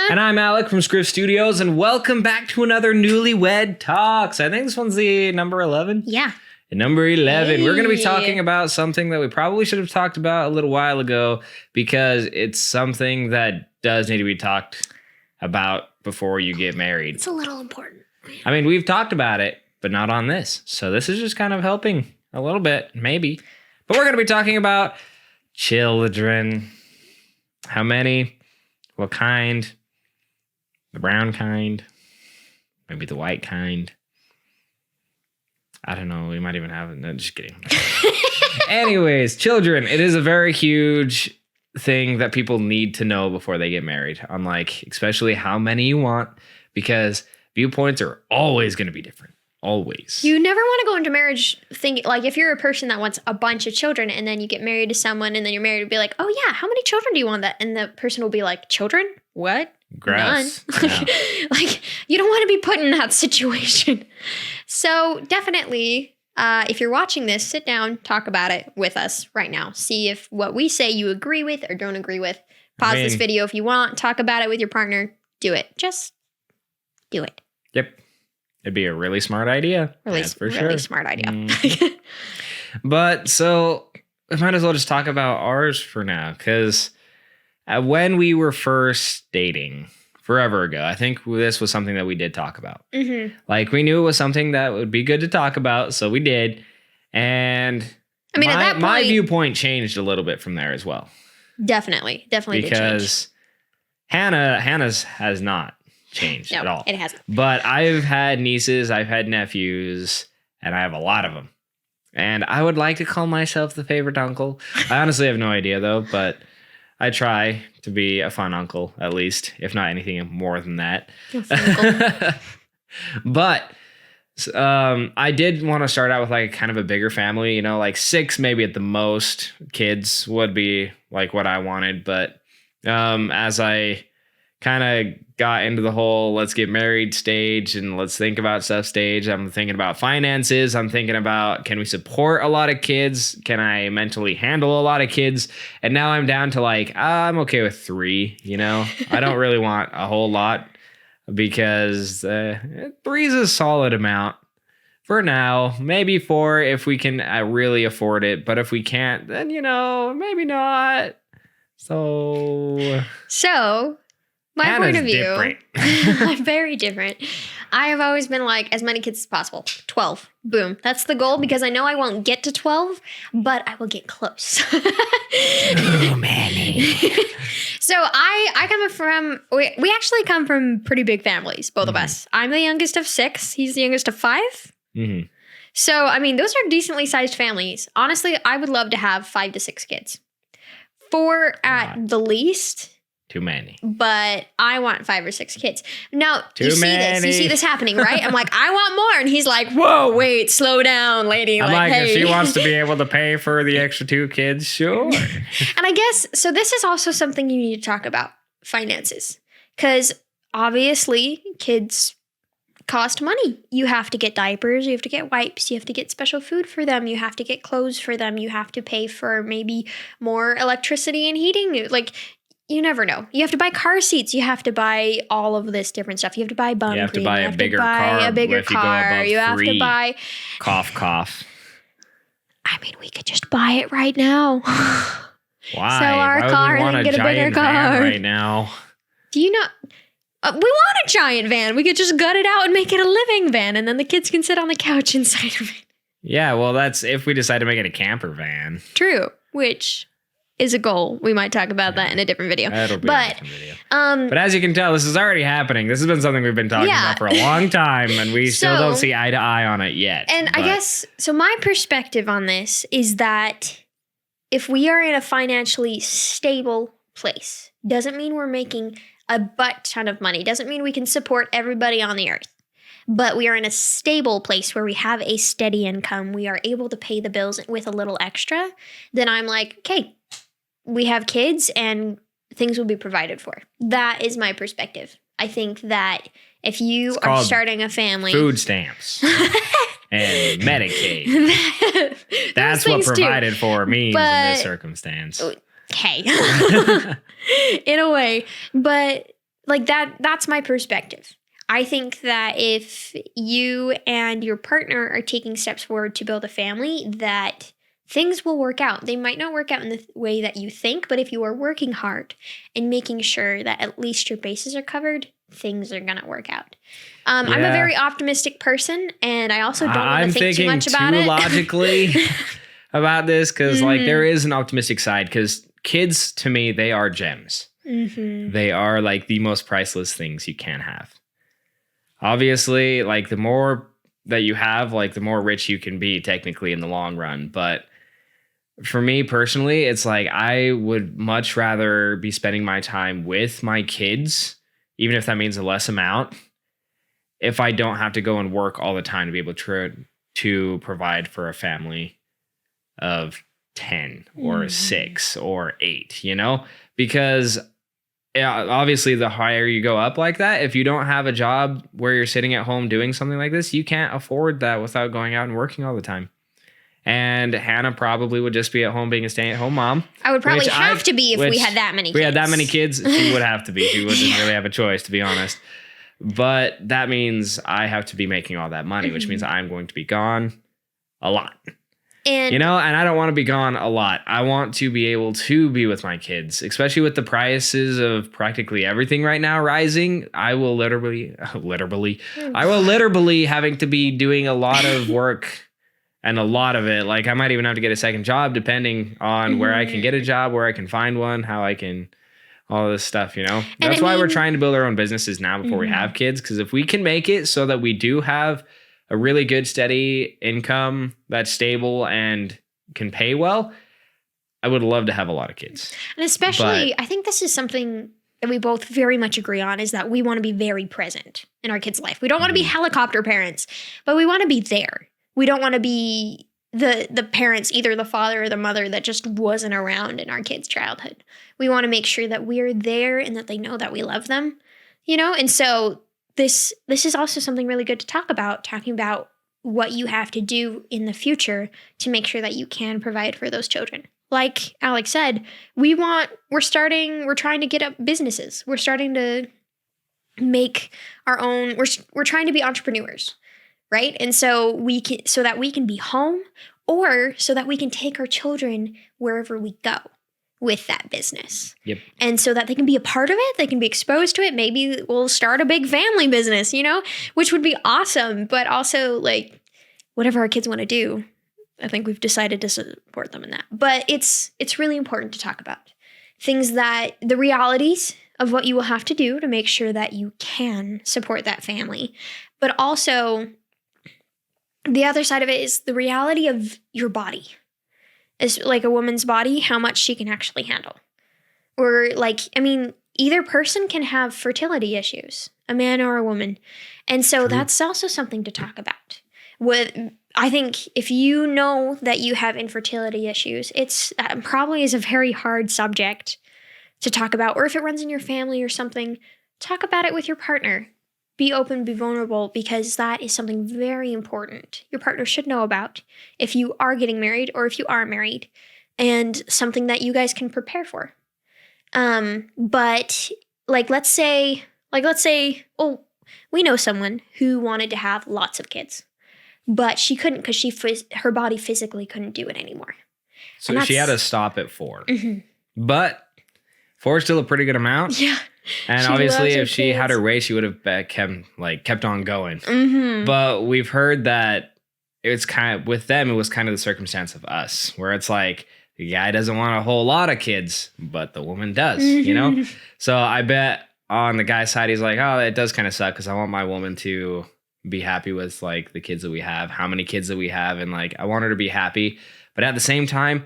And I'm Alec from Script Studios, and welcome back to another Newlywed Talks. I think this one's the number 11. Yeah. Number 11. Hey. We're going to be talking about something that we probably should have talked about a little while ago because it's something that does need to be talked about before you get married. It's a little important. I mean, we've talked about it, but not on this. So this is just kind of helping a little bit, maybe. But we're going to be talking about children. How many? What kind? The brown kind? Maybe the white kind? I don't know. We might even have it. No, just kidding. Anyways, children. It is a very huge thing that people need to know before they get married. On especially how many you want, because viewpoints are always going to be different. Always. You never want to go into marriage thinking, if you're a person that wants a bunch of children and then you get married to someone and then you're married to be like, oh yeah, how many children do you want? That? And the person will be like, children? What? Gross. None. Yeah. You don't want to be put in that situation. So definitely, if you're watching this, sit down, talk about it with us right now. See if what we say you agree with or don't agree with. Pause this video if you want. Talk about it with your partner. Do it. Just do it. Yep. It'd be a really smart idea. Really smart idea. Mm. But so we might as well just talk about ours for now, because when we were first dating forever ago, I think this was something that we did talk about. Mm-hmm. We knew it was something that would be good to talk about, so we did. And I mean, at that point, my viewpoint changed a little bit from there as well. Definitely because Hannah's has not changed at all. It hasn't. But I've had nieces, I've had nephews, and I have a lot of them. And I would like to call myself the favorite uncle. I honestly have no idea though, but I try to be a fun uncle, at least, if not anything more than that. But I did want to start out with kind of a bigger family, 6 maybe at the most kids would be what I wanted. But as I kind of got into the whole let's get married stage and let's think about stuff stage, I'm thinking about finances. I'm thinking about, can we support a lot of kids? Can I mentally handle a lot of kids? And now I'm down to I'm okay with 3, I don't really want a whole lot, because 3 is a solid amount for now. Maybe 4 if we can really afford it. But if we can't, then, maybe not. So my Hannah's point of view, different. I'm very different. I have always been as many kids as possible. 12. Boom. That's the goal, because I know I won't get to 12, but I will get close. Too many. So I come from, we actually come from pretty big families, both of us. I'm the youngest of 6. He's the youngest of 5. Mm-hmm. So, I mean, those are decently sized families. Honestly, I would love to have 5 to 6 kids. 4 at the least. Too many. But I want 5 or 6 kids. Now, you see this happening, right? I'm like, I want more. And he's like, whoa, wait, slow down, lady. I'm hey. If she wants to be able to pay for the extra 2 kids, sure. And I guess, so this is also something you need to talk about, finances. Because obviously, kids cost money. You have to get diapers, you have to get wipes, you have to get special food for them, you have to get clothes for them, you have to pay for maybe more electricity and heating. You never know. You have to buy car seats. You have to buy all of this different stuff. You have to buy bum cream. You have to buy a bigger car. You have to buy. Cough, cough. I mean, we could just buy it right now. Why? Sell our car and then get a bigger car right now. Do you know? We want a giant van. We could just gut it out and make it a living van, and then the kids can sit on the couch inside of it. Yeah, well, that's if we decide to make it a camper van. True, which is a goal. We might talk about that in a different video. That'll be a different video. But as you can tell, this is already happening. This has been something we've been talking about for a long time, and we still don't see eye to eye on it yet. And I guess, so my perspective on this is that if we are in a financially stable place, doesn't mean we're making a butt ton of money, doesn't mean we can support everybody on the earth. But we are in a stable place where we have a steady income, we are able to pay the bills with a little extra, then I'm like, okay, we have kids and things will be provided for. That is my perspective. I think that if you are starting a family... Food stamps. And Medicaid. That's what provided for me in this circumstance. Okay. In a way. But like that's my perspective. I think that if you and your partner are taking steps forward to build a family, that things will work out. They might not work out in the way that you think, but if you are working hard and making sure that at least your bases are covered, things are going to work out. I'm a very optimistic person, and I also don't want to think too much about it. I'm thinking too logically about this because like there is an optimistic side because kids, to me, they are gems. Mm-hmm. They are like the most priceless things you can have. Obviously, like the more that you have, like the more rich you can be technically in the long run. But for me personally, it's like I would much rather be spending my time with my kids, even if that means a less amount, if I don't have to go and work all the time to be able to provide for a family of 10 or 6 or 8, you know? Because obviously the higher you go up like that, if you don't have a job where you're sitting at home doing something like this, you can't afford that without going out and working all the time. And Hannah probably would just be at home being a stay-at-home mom. I would probably have to be if we had that many kids. If we had that many kids, she would have to be. She wouldn't really have a choice, to be honest. But that means I have to be making all that money, which means I'm going to be gone a lot. And I don't want to be gone a lot. I want to be able to be with my kids, especially with the prices of practically everything right now rising. I will literally having to be doing a lot of work and a lot of it. Like I might even have to get a second job depending on where I can get a job, where I can find one, how I can, all this stuff, That's why we're trying to build our own businesses now before we have kids. Because if we can make it so that we do have a really good, steady income that's stable and can pay well, I would love to have a lot of kids. And especially, I think this is something that we both very much agree on, is that we want to be very present in our kids' life. We don't want to be helicopter parents, but we want to be there. We don't want to be the parents, either the father or the mother, that just wasn't around in our kids' childhood. We want to make sure that we're there and that they know that we love them, And so this is also something really good to talk about, talking about what you have to do in the future to make sure that you can provide for those children. Like Alex said, we're trying to get up businesses. We're starting to make our own, we're trying to be entrepreneurs, right? And so so that we can be home, or so that we can take our children wherever we go with that business. Yep. And so that they can be a part of it, they can be exposed to it. Maybe we'll start a big family business, which would be awesome. But also, like, whatever our kids want to do, I think we've decided to support them in that. But it's really important to talk about the realities of what you will have to do to make sure that you can support that family. But also, the other side of it is the reality of your body. Is like a woman's body, how much she can actually handle. Or either person can have fertility issues, a man or a woman. And so that's also something to talk about. I think if you know that you have infertility issues, it's probably is a very hard subject to talk about. Or if it runs in your family or something, talk about it with your partner. Be open, be vulnerable, because that is something very important your partner should know about if you are getting married or if you are married, and something that you guys can prepare for. But let's say, we know someone who wanted to have lots of kids, but she couldn't because her body physically couldn't do it anymore. So she had to stop at 4. Mm-hmm. But 4 is still a pretty good amount. Yeah. And obviously, if she had her way, she would have kept on going. Mm-hmm. But we've heard that it's kind of, with them, it was kind of the circumstance of us, where it's like the guy doesn't want a whole lot of kids, but the woman does, So I bet on the guy's side, he's like, oh, it does kind of suck because I want my woman to be happy with like the kids that we have, how many kids that we have, and like I want her to be happy. But at the same time,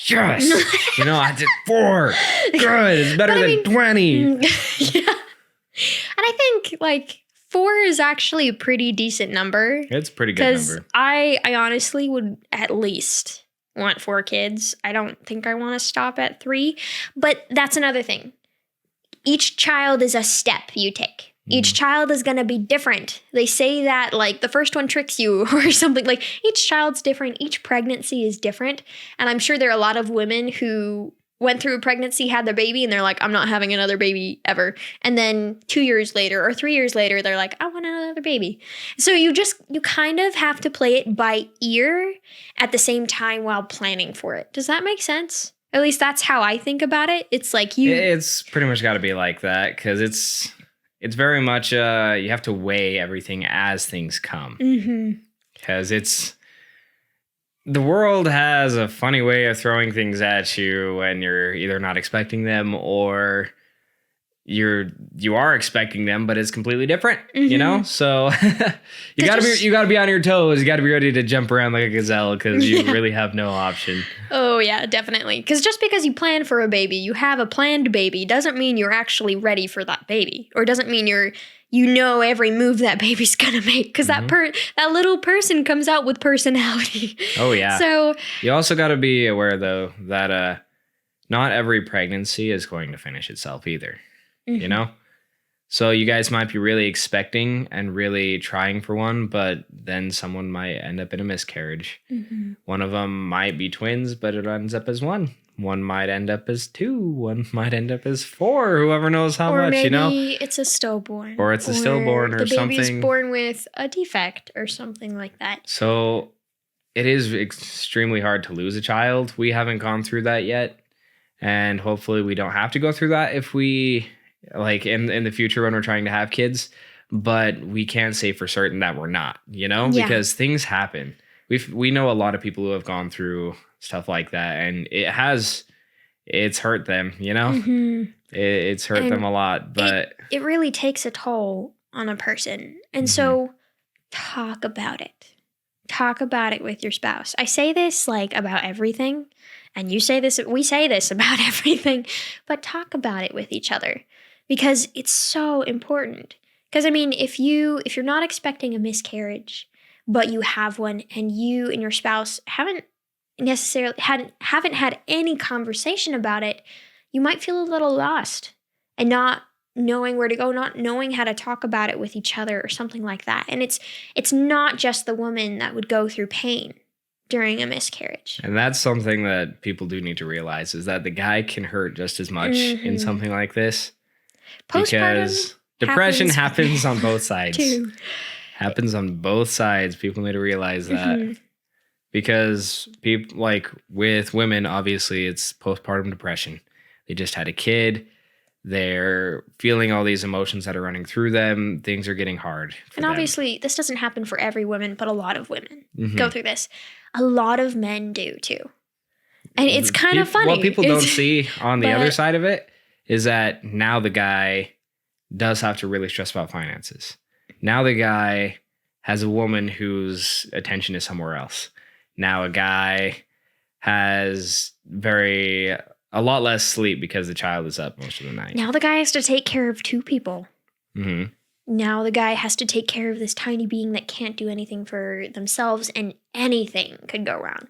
yes, I did 4. Good, it's better than 20. Yeah, and I think 4 is actually a pretty decent number. It's a pretty good number. I honestly would at least want 4 kids. I don't think I want to stop at 3, but that's another thing. Each child is a step you take. Each child is going to be different. They say that the first one tricks you or something. Each child's different. Each pregnancy is different. And I'm sure there are a lot of women who went through a pregnancy, had their baby, and they're like, I'm not having another baby ever. And then 2 years later or 3 years later, they're like, I want another baby. So you kind of have to play it by ear at the same time while planning for it. Does that make sense? At least that's how I think about it. It's like It's pretty much got to be like that, because it's very much you have to weigh everything as things come. Because the world has a funny way of throwing things at you when you're either not expecting them or you are expecting them, but it's completely different, you know? So you gotta be on your toes. You gotta be ready to jump around like a gazelle, because you really have no option. Oh yeah, definitely. Because just because you plan for a baby, you have a planned baby, doesn't mean you're actually ready for that baby, or doesn't mean you know every move that baby's gonna make, because that little person comes out with personality. Oh yeah. So you also got to be aware though that not every pregnancy is going to finish itself either. You know, so you guys might be really expecting and really trying for one, but then someone might end up in a miscarriage. One of them might be twins, but it ends up as one. One might end up as 2. One might end up as 4. Whoever knows how much, you know? Or maybe it's a stillborn. Or it's a stillborn or something. The baby's born with a defect or something like that. So it is extremely hard to lose a child. We haven't gone through that yet. And hopefully we don't have to go through that if we, like, in the future when we're trying to have kids. But we can't say for certain that we're not, you know? Yeah. Because things happen. We know a lot of people who have gone through stuff like that, and it's hurt them, you know? It's hurt them a lot, but it really takes a toll on a person. And so talk about it. Talk about it with your spouse. I say this like about everything, and we say this about everything, but talk about it with each other, because it's so important. Because I mean, if you're not expecting a miscarriage, but you have one, and you and your spouse haven't had any conversation about it, you might feel a little lost and not knowing where to go, not knowing how to talk about it with each other or something like that. And it's not just the woman that would go through pain during a miscarriage. And that's something that people do need to realize, is that the guy can hurt just as much in something like this. Because depression happens on both sides. Too. Happens on both sides. People need to realize that. Because people, like with women, obviously it's postpartum depression. They just had a kid. They're feeling all these emotions that are running through them. Things are getting hard for And them. obviously, this doesn't happen for every woman, but a lot of women go through this. A lot of men do too. And it's kind of funny. What people don't see on the other side of it is that now the guy does have to really stress about finances. Now the guy has a woman whose attention is somewhere else. Now a guy has a lot less sleep because the child is up most of the night. Now the guy has to take care of 2 people. Now the guy has to take care of this tiny being that can't do anything for themselves, and anything could go wrong.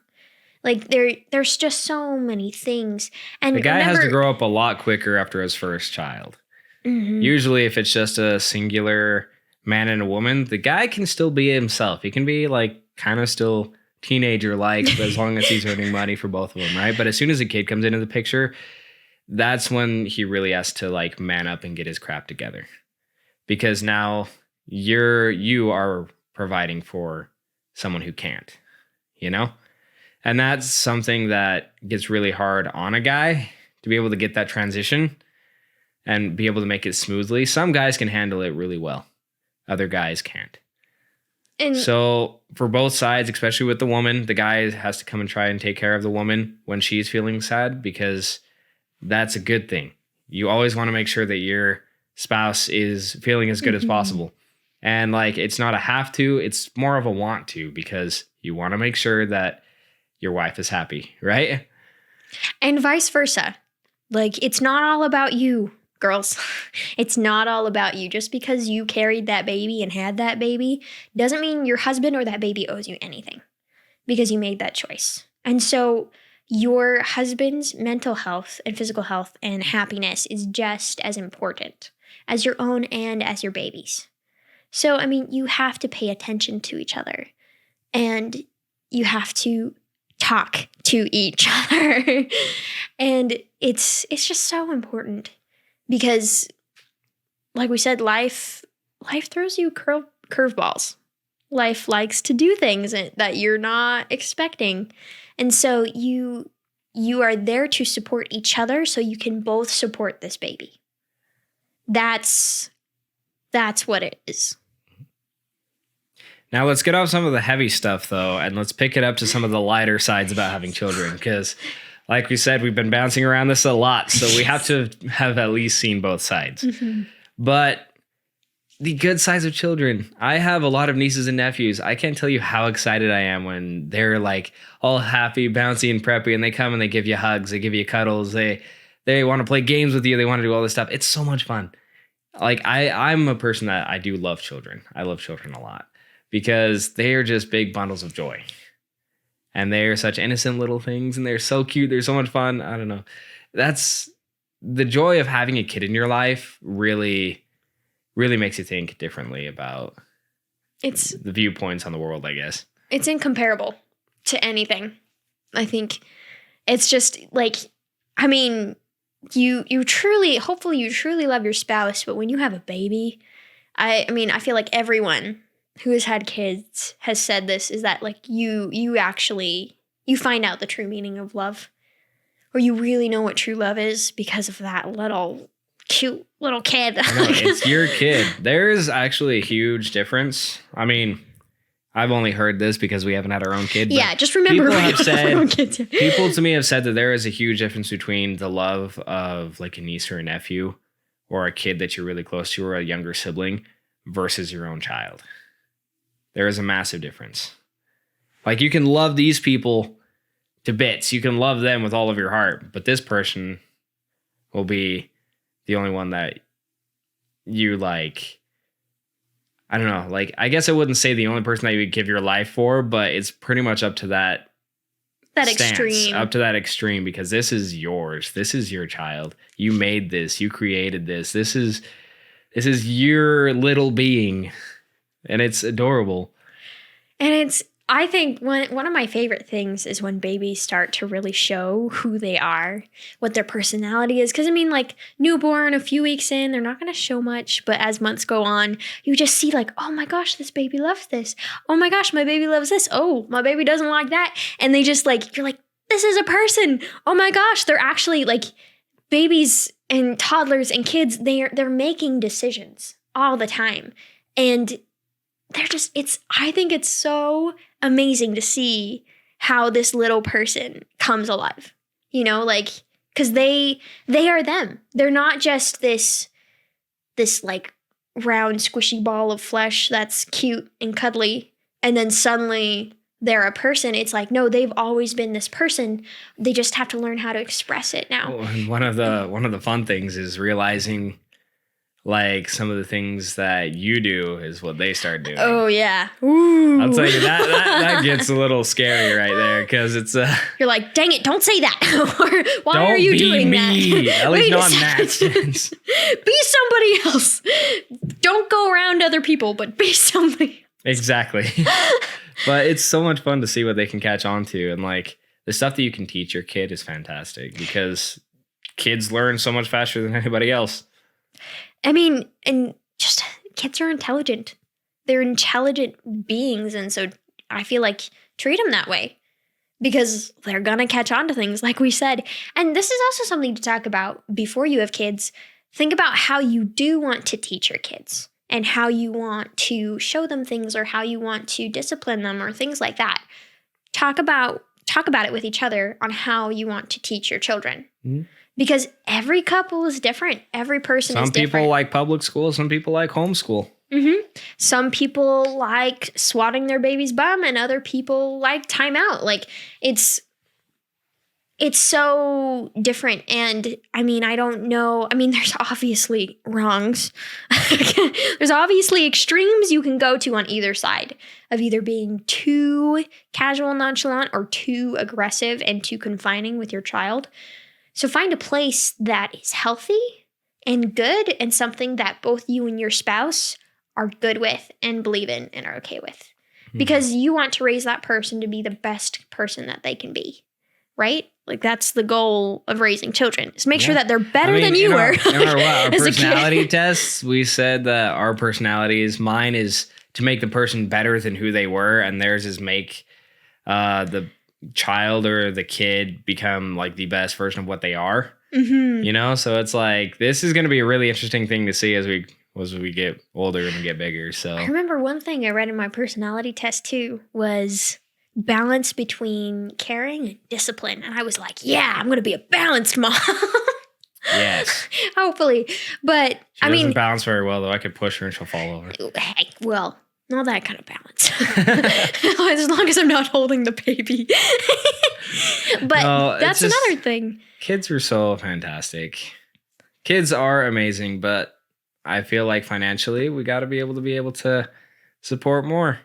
Like there's just so many things. And the guy has to grow up a lot quicker after his first child. Usually if it's just a singular man and a woman, the guy can still be himself. He can be like kind of still teenager-like, but as long as he's earning money for both of them, right? But as soon as a kid comes into the picture, that's when he really has to like man up and get his crap together. Because now you are providing for someone who can't, you know? And that's something that gets really hard on a guy, to be able to get that transition and be able to make it smoothly. Some guys can handle it really well. Other guys can't. And so for both sides, especially with the woman, the guy has to come and try and take care of the woman when she's feeling sad, because that's a good thing. You always want to make sure that your spouse is feeling as good as possible. And like, it's not a have to, it's more of a want to, because you want to make sure that your wife is happy, right? And vice versa. Like, it's not all about you, girls. It's not all about you. Just because you carried that baby and had that baby doesn't mean your husband or that baby owes you anything, because you made that choice. And so your husband's mental health and physical health and happiness is just as important as your own and as your baby's. So, I mean, you have to pay attention to each other, and you have to talk to each other. And it's just so important because, like we said, life throws you curveballs. Life likes to do things that you're not expecting. And so you are there to support each other so you can both support this baby. That's what it is. Now let's get off some of the heavy stuff though, and let's pick it up to some of the lighter sides about having children. Because like we said, we've been bouncing around this a lot. So we have to have at least seen both sides. Mm-hmm. But the good sides of children. I have a lot of nieces and nephews. I can't tell you how excited I am when they're like all happy, bouncy, and preppy, and they come and they give you hugs, they give you cuddles, they want to play games with you, they want to do all this stuff. It's so much fun. Like I'm a person that I do love children. I love children a lot because they are just big bundles of joy. And they are such innocent little things, and they're so cute. They're so much fun. I don't know. That's the joy of having a kid in your life really makes you think differently about the viewpoints on the world, I guess. It's incomparable to anything. I think it's just like, I mean, hopefully you truly love your spouse, but when you have a baby, I mean, I feel like everyone who has had kids has said this, is that like you find out the true meaning of love, or you really know what true love is because of that little cute little kid. I know, it's your kid. There's actually a huge difference. I mean, I've only heard this because we haven't had our own kid. Yeah, just remember people to me have said that there is a huge difference between the love of like a niece or a nephew or a kid that you're really close to or a younger sibling versus your own child. There is a massive difference. Like you can love these people to bits. You can love them with all of your heart, but this person will be the only one that you like. I don't know. Like, I guess I wouldn't say the only person that you would give your life for, but it's pretty much up to that extreme. Up to that extreme, because this is yours. This is your child. You made this. You created this. This is your little being, and it's adorable. And I think one of my favorite things is when babies start to really show who they are, what their personality is. Because, I mean, like, newborn, a few weeks in, they're not going to show much. But as months go on, you just see, like, oh, my gosh, this baby loves this. Oh, my gosh, my baby loves this. Oh, my baby doesn't like that. And they just, like, you're like, this is a person. Oh, my gosh, they're actually, like, babies and toddlers and kids, they're making decisions all the time. And I think it's so amazing to see how this little person comes alive, you know, like, because they are them. They're not just this like round squishy ball of flesh that's cute and cuddly, and then suddenly they're a person. It's like, no, they've always been this person. They just have to learn how to express it now. Oh, and one of the fun things is realizing, like, some of the things that you do is what they start doing. Oh, yeah. Ooh. I'll tell you, that gets a little scary right there, because it's you're like, dang it, don't say that. Or why are you doing me. that? At least not in that sense. Be somebody else. Don't go around other people, but be somebody. Exactly. But it's so much fun to see what they can catch on to. And, like, the stuff that you can teach your kid is fantastic, because kids learn so much faster than anybody else. I mean, and just kids are intelligent. They're intelligent beings. And so I feel like treat them that way, because they're going to catch on to things, like we said. And this is also something to talk about before you have kids. Think about how you do want to teach your kids and how you want to show them things, or how you want to discipline them, or things like that. Talk about it with each other on how you want to teach your children. Mm-hmm. Because every couple is different. Every person is different. Some people like public school. Some people like homeschool. Mm-hmm. Some people like swatting their baby's bum, and other people like timeout. Like, it's so different. And I mean, I don't know. I mean, there's obviously wrongs. There's obviously extremes you can go to on either side of either being too casual and nonchalant, or too aggressive and too confining with your child. So find a place that is healthy and good, and something that both you and your spouse are good with and believe in and are okay with. because you want to raise that person to be the best person that they can be, right? Like that's the goal of raising children, is make sure that they're better than you were. In our personality tests, we said that our personalities, mine is to make the person better than who they were, and theirs is make the child or the kid become like the best version of what they are. Mm-hmm. So it's like, this is going to be a really interesting thing to see as we get older and get bigger. So I remember one thing I read in my personality test too was balance between caring and discipline. And I was like, yeah, I'm going to be a balanced mom. Yes. Hopefully. But she doesn't balance very well, though. I could push her and she'll fall over. Hey, well, not that kind of balance. As long as I'm not holding the baby. But no, that's another thing. Kids are so fantastic. Kids are amazing, but I feel like financially we got to be able to support more.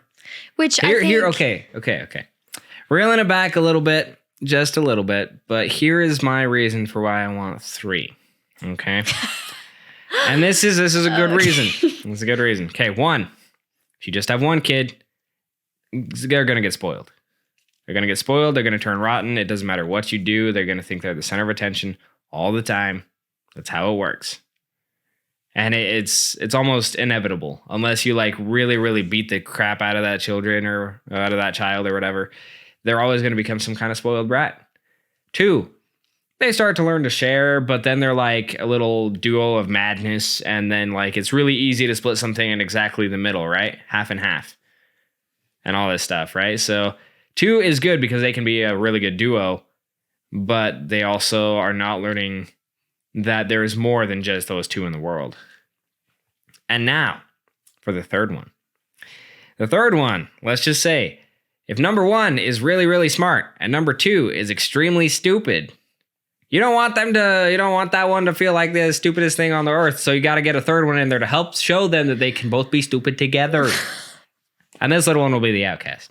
Which I think... Okay. Reeling it back a little bit, just a little bit, but here is my reason for why I want 3. Okay? And this is a good reason. It's a good reason. Okay, 1. If you just have 1 kid, they're going to get spoiled. They're going to get spoiled. They're going to turn rotten. It doesn't matter what you do. They're going to think they're the center of attention all the time. That's how it works. And it's almost inevitable unless you like really, really beat the crap out of that children or out of that child or whatever. They're always going to become some kind of spoiled brat. 2, they start to learn to share, but then they're like a little duo of madness. And then like it's really easy to split something in exactly the middle, right? Half and half and all this stuff, right? So 2 is good because they can be a really good duo, but they also are not learning that there is more than just those 2 in the world. And now for the third one. The third one, let's just say, if number 1 is really, really smart and number 2 is extremely stupid, you don't want that one to feel like the stupidest thing on the earth. So you got to get a third one in there to help show them that they can both be stupid together. And this little one will be the outcast.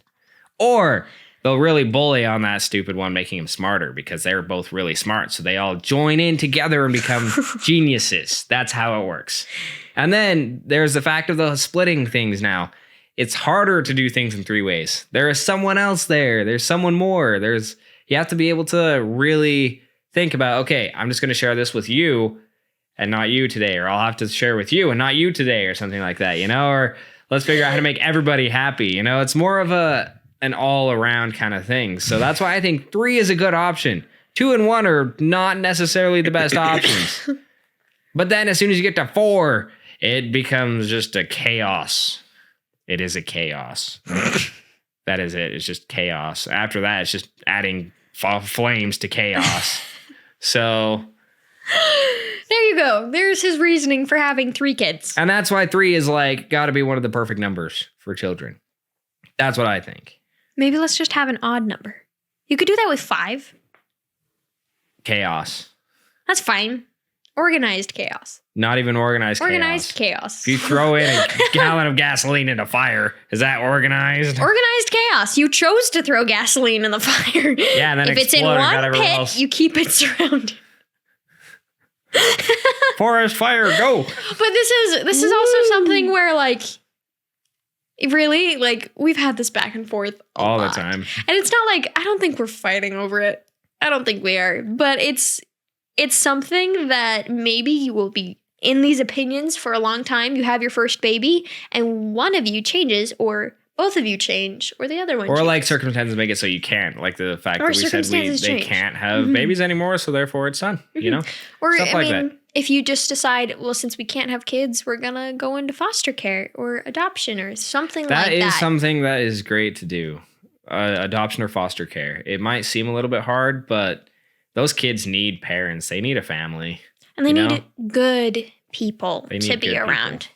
Or they'll really bully on that stupid one, making him smarter because they're both really smart. So they all join in together and become geniuses. That's how it works. And then there's the fact of the splitting things now. It's harder to do things in 3 ways. There is someone else there. There's someone more. You have to be able to really think about, okay, I'm just going to share this with you and not you today. Or I'll have to share with you and not you today or something like that, Or let's figure out how to make everybody happy. It's more of an all-around kind of thing. So that's why I think 3 is a good option. 2 and 1 are not necessarily the best options. But then as soon as you get to 4, it becomes just a chaos. It is a chaos. That is it. It's just chaos. After that, it's just adding flames to chaos. So there you go. There's his reasoning for having 3 kids. And that's why 3 is like got to be one of the perfect numbers for children. That's what I think. Maybe let's just have an odd number. You could do that with 5. Chaos. That's fine. Organized chaos. Not even organized chaos. Organized chaos. If you throw in a gallon of gasoline in a fire, is that organized? Organized chaos. You chose to throw gasoline in the fire. Yeah, and then if it's in one pit, you keep it surrounded. Forest fire, go. But this is also something where like really, like we've had this back and forth all the time. And it's not like I don't think we're fighting over it. I don't think we are, but it's something that maybe you will be in these opinions for a long time. You have your first baby and one of you changes or both of you change or the other one changes. Like circumstances make it so you can't. Like the fact that we said they can't have babies anymore, so therefore it's done. Or stuff like that. If you just decide, well, since we can't have kids, we're going to go into foster care or adoption or something like that. That is something that is great to do. Adoption or foster care. It might seem a little bit hard, but those kids need parents. They need a family. And they need good people to be around. People.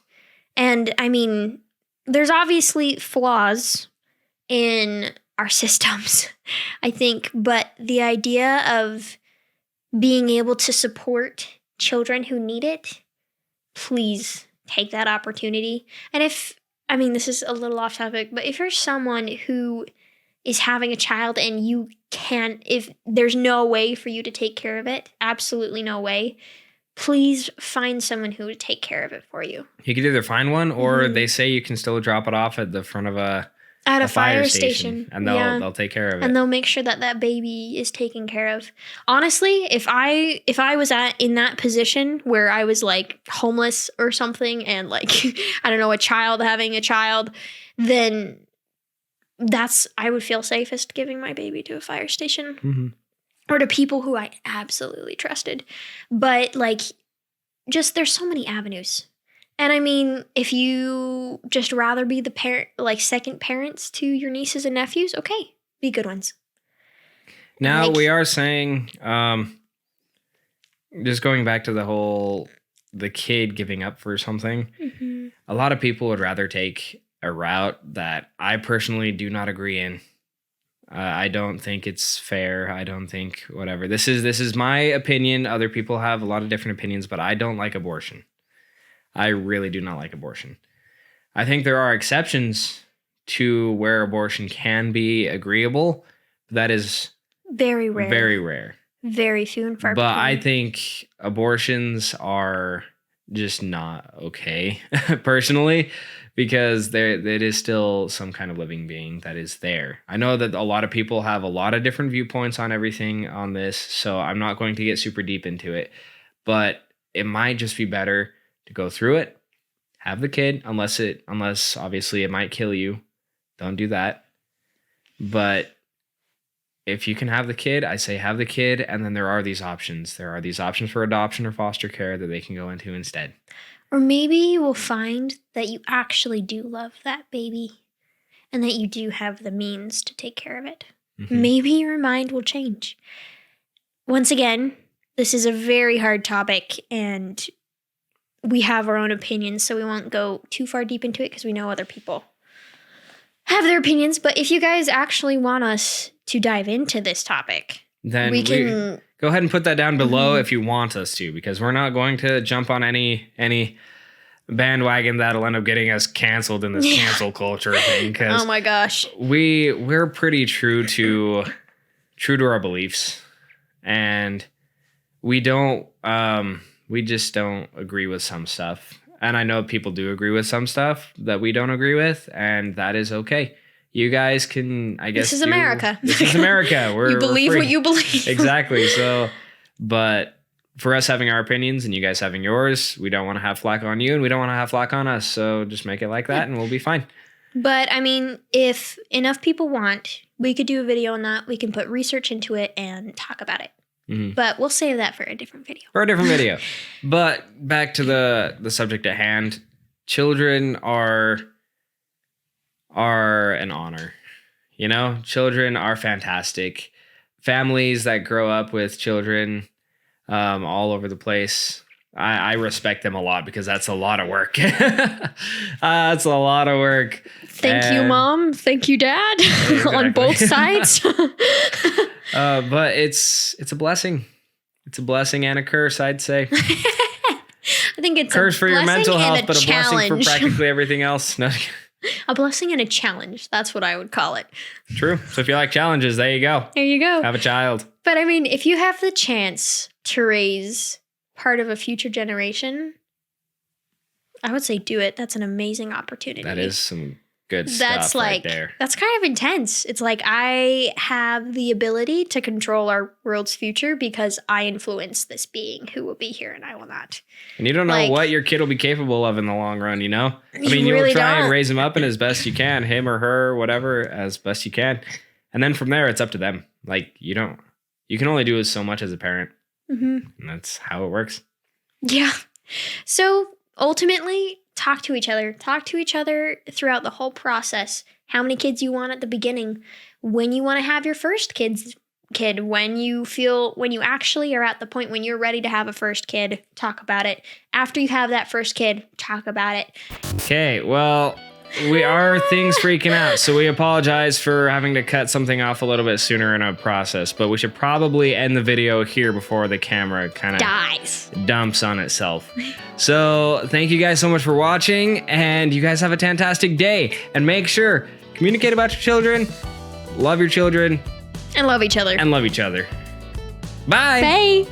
And I mean, there's obviously flaws in our systems, I think, but the idea of being able to support children who need it, please take that opportunity. And this is a little off topic, but if you're someone who is having a child and you can't, if there's no way for you to take care of it, absolutely no way, please find someone who would take care of it for you. You could either find one or they say you can still drop it off at the front of a At a fire station. And they'll take care of it. And they'll make sure that that baby is taken care of. Honestly, if I was in that position where I was like homeless or something and like, I don't know, a child having a child, then I would feel safest giving my baby to a fire station. Mm-hmm. Or to people who I absolutely trusted. But like, just there's so many avenues. And I mean, if you just rather be the second parents to your nieces and nephews, okay, be good ones. Now we are saying, just going back to the kid giving up for something, mm-hmm. a lot of people would rather take a route that I personally do not agree in. I don't think it's fair. I don't think whatever. This is my opinion. Other people have a lot of different opinions, but I don't like abortion. I really do not like abortion. I think there are exceptions to where abortion can be agreeable. But that is very rare. Very rare. Very few and far between. But I think abortions are just not okay, personally, because it is still some kind of living being that is there. I know that a lot of people have a lot of different viewpoints on everything on this, so I'm not going to get super deep into it. But it might just be better to go through it, have the kid, unless obviously it might kill you. Don't do that. But if you can have the kid, I say have the kid, and then there are these options. There are these options for adoption or foster care that they can go into instead. Or maybe you will find that you actually do love that baby and that you do have the means to take care of it. Mm-hmm. Maybe your mind will change. Once again, this is a very hard topic, and we have our own opinions, so we won't go too far deep into it because we know other people have their opinions. But if you guys actually want us to dive into this topic, then we can go ahead and put that down below if you want us to, because we're not going to jump on any bandwagon that'll end up getting us canceled in this cancel culture thing. Oh my gosh, we're pretty true to our beliefs, and we just don't agree with some stuff. And I know people do agree with some stuff that we don't agree with, and that is okay. You guys can, I guess. This is America. This is America. You believe what you believe. Exactly. So, but for us having our opinions and you guys having yours, we don't want to have flack on you and we don't want to have flack on us. So just make it like that and we'll be fine. But I mean, if enough people want, we could do a video on that. We can put research into it and talk about it. Mm-hmm. But we'll save that for a different video. But back to the subject at hand. Children are an honor. You know, children are fantastic. Families that grow up with children all over the place, I respect them a lot because that's a lot of work. That's a lot of work. Thank you, Mom. Thank you, Dad. Exactly. On both sides. But it's a blessing. It's a blessing and a curse, I'd say. I think it's curse a for your mental health, but a challenge. blessing for practically everything else. No. A blessing and a challenge. That's what I would call it. True. So if you like challenges, there you go. There you go. Have a child. But I mean, if you have the chance to raise part of a future generation, I would say do it. That's an amazing opportunity. That is some good stuff right there. That's kind of intense. It's like I have the ability to control our world's future because I influence this being who will be here and I will not. And you don't know what your kid will be capable of in the long run, you know? I mean, you really will try don't. and raise him up in as best you can, him or her, whatever, as best you can. And then from there, it's up to them. Like, you can only do so much as a parent. Mm-hmm. And that's how it works. Yeah. So ultimately, talk to each other. Talk to each other throughout the whole process. How many kids you want at the beginning. When you want to have your first kid. When you actually are at the point when you're ready to have a first kid, talk about it. After you have that first kid, talk about it. Okay, well, we are things freaking out, so we apologize for having to cut something off a little bit sooner in a process, but we should probably end the video here before the camera kind of dumps on itself. So thank you guys so much for watching, and you guys have a fantastic day. And make sure, communicate about your children, love your children, and love each other. Bye. Bye.